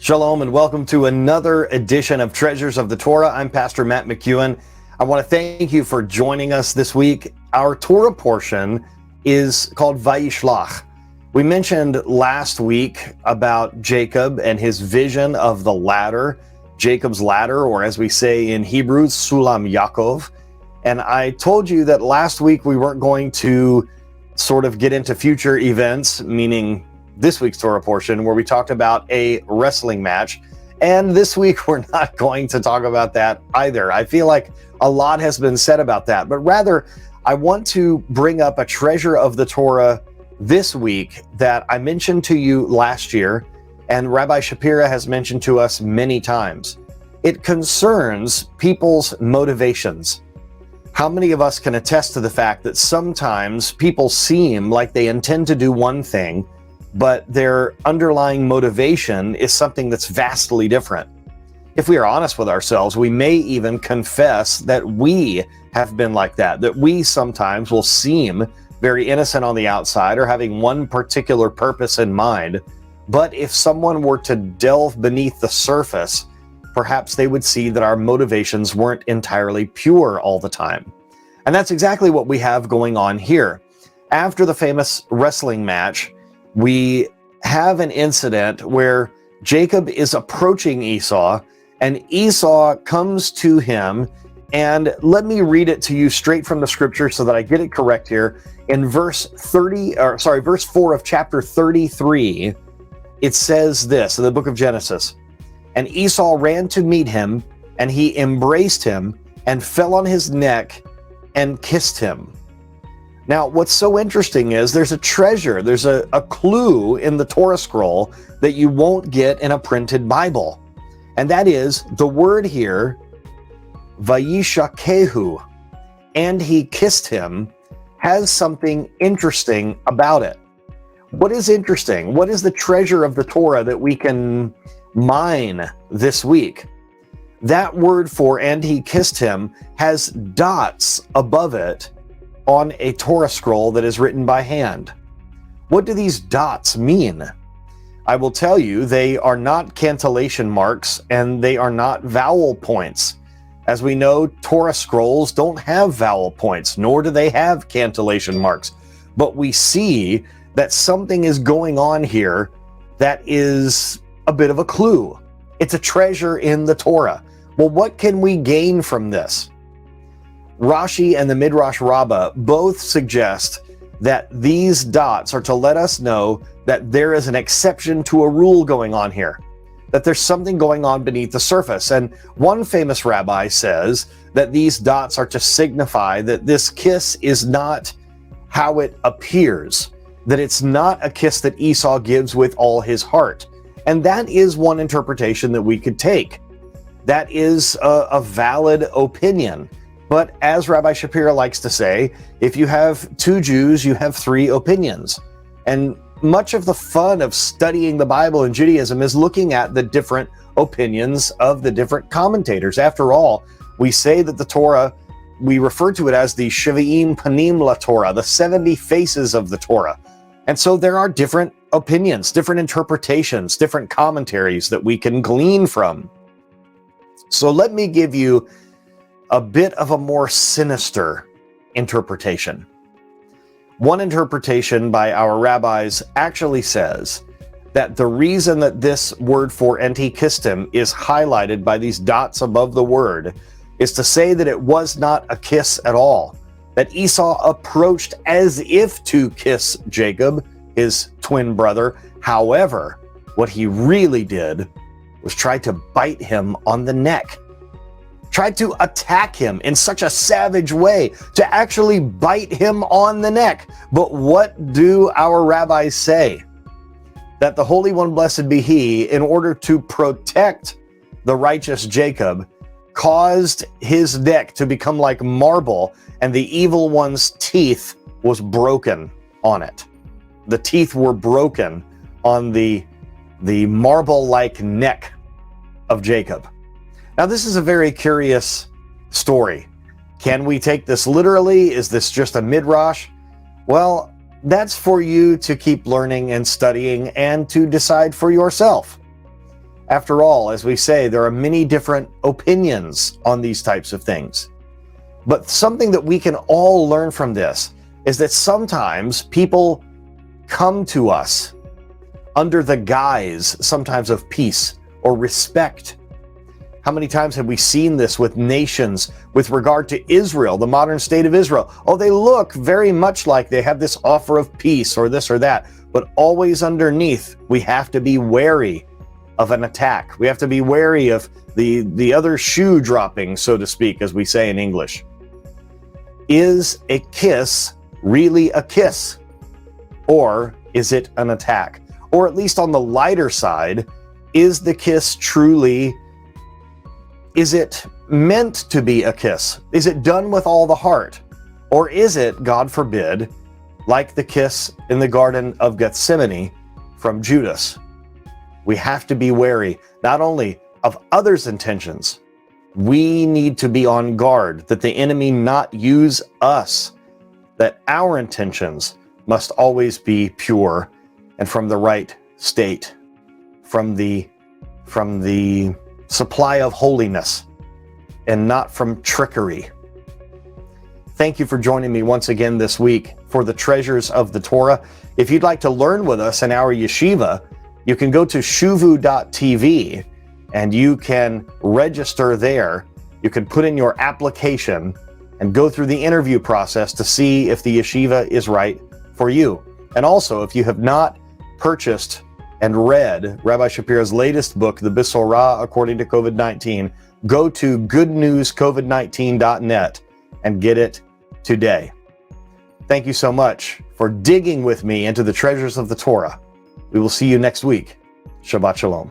Shalom and welcome to another edition of Treasures of the Torah. I'm Pastor Matt McEwen. I want to thank you for joining us this week. Our Torah portion is called Vayishlach. We mentioned last week about Jacob and his vision of the ladder, Jacob's ladder, or as we say in Hebrew, Sulam Yaakov. And I told you that last week we weren't going to sort of get into future events, meaning this week's Torah portion, where we talked about a wrestling match. And this week, we're not going to talk about that either. I feel like a lot has been said about that, but rather, I want to bring up a treasure of the Torah this week that I mentioned to you last year, and Rabbi Shapira has mentioned to us many times. It concerns people's motivations. How many of us can attest to the fact that sometimes people seem like they intend to do one thing, but their underlying motivation is something that's vastly different? If we are honest with ourselves, we may even confess that we have been like that we sometimes will seem very innocent on the outside or having one particular purpose in mind. But if someone were to delve beneath the surface, perhaps they would see that our motivations weren't entirely pure all the time. And that's exactly what we have going on here. After the famous wrestling match, we have an incident where Jacob is approaching Esau, and Esau comes to him. And let me read it to you straight from the scripture so that I get it correct here. In verse 4 of chapter 33, it says this in the book of Genesis: "And Esau ran to meet him, and he embraced him and fell on his neck and kissed him." Now, what's so interesting is there's a treasure, there's a clue in the Torah scroll that you won't get in a printed Bible. And that is the word here, Vayishlach, and he kissed him, has something interesting about it. What is interesting? What is the treasure of the Torah that we can mine this week? That word for "and he kissed him" has dots above it on a Torah scroll that is written by hand. What do these dots mean? I will tell you, they are not cantillation marks and they are not vowel points. As we know, Torah scrolls don't have vowel points, nor do they have cantillation marks. But we see that something is going on here that is a bit of a clue. It's a treasure in the Torah. Well, what can we gain from this? Rashi and the Midrash Rabbah both suggest that these dots are to let us know that there is an exception to a rule going on here, that there's something going on beneath the surface. And one famous rabbi says that these dots are to signify that this kiss is not how it appears, that it's not a kiss that Esau gives with all his heart. And that is one interpretation that we could take. That is a valid opinion. But as Rabbi Shapira likes to say, if you have two Jews, you have three opinions. And much of the fun of studying the Bible in Judaism is looking at the different opinions of the different commentators. After all, we say that the Torah, we refer to it as the Shevi'im Panim LaTorah, the 70 faces of the Torah. And so there are different opinions, different interpretations, different commentaries that we can glean from. So let me give you a bit of a more sinister interpretation. One interpretation by our rabbis actually says that the reason that this word for "and he kissed him" is highlighted by these dots above the word is to say that it was not a kiss at all, that Esau approached as if to kiss Jacob, his twin brother. However, what he really did was try to bite him on the neck, tried to attack him in such a savage way, to actually bite him on the neck. But what do our rabbis say? That the Holy One, blessed be He, in order to protect the righteous Jacob, caused his neck to become like marble, and the evil one's teeth was broken on it. The teeth were broken on the marble-like neck of Jacob. Now, this is a very curious story. Can we take this literally? Is this just a midrash? Well, that's for you to keep learning and studying and to decide for yourself. After all, as we say, there are many different opinions on these types of things. But something that we can all learn from this is that sometimes people come to us under the guise sometimes of peace or respect. How many times have we seen this with nations with regard to Israel, the modern state of Israel? Oh, they look very much like they have this offer of peace or this or that, but always underneath, we have to be wary of an attack. We have to be wary of the other shoe dropping, so to speak, as we say in English. Is a kiss really a kiss? Or is it an attack? Or at least on the lighter side, is the kiss truly, is it meant to be a kiss? Is it done with all the heart? Or is it, God forbid, like the kiss in the Garden of Gethsemane from Judas? We have to be wary, not only of others' intentions, we need to be on guard that the enemy not use us, that our intentions must always be pure and from the right state, from the supply of holiness and not from trickery. Thank you for joining me once again this week for the Treasures of the Torah. If you'd like to learn with us in our yeshiva, you can go to shuvu.tv and you can register there. You can put in your application and go through the interview process to see if the yeshiva is right for you. And also, if you have not purchased and read Rabbi Shapiro's latest book, The Torá According to COVID-19, go to goodnewscovid19.net and get it today. Thank you so much for digging with me into the treasures of the Torah. We will see you next week. Shabbat Shalom.